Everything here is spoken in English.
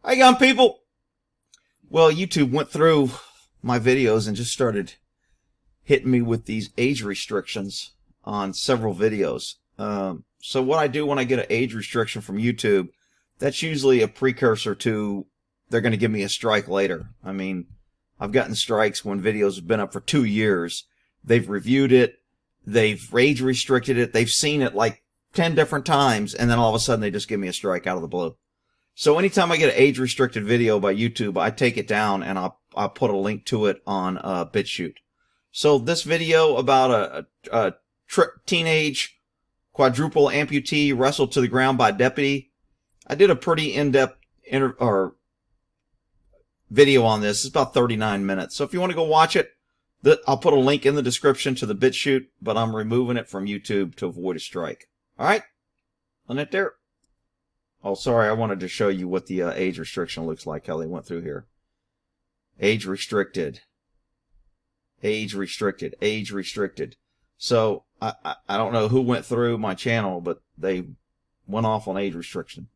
Hi, young people. Well, YouTube went through my videos and just started hitting me with these age restrictions on several videos. So what I do when I get an age restriction from YouTube, that's usually a precursor to they're going to give me a strike later. I mean, I've gotten strikes when videos have been up for 2 years. They've reviewed it, they've age restricted it, they've seen it like 10 different times, and then all of a sudden they just give me a strike out of the blue. So anytime I get an age-restricted video by YouTube, I take it down and I'll put a link to it on Bitchute. So this video about a teenage quadruple amputee wrestled to the ground by a deputy, I did a pretty in-depth video on this. It's about 39 minutes. So if you want to go watch it, I'll put a link in the description to the Bitchute, but I'm removing it from YouTube to avoid a strike. All right? On it there. Oh, sorry, I wanted to show you what the age restriction looks like, how they went through here. Age restricted. Age restricted. Age restricted. So, I don't know who went through my channel, but they went off on age restriction.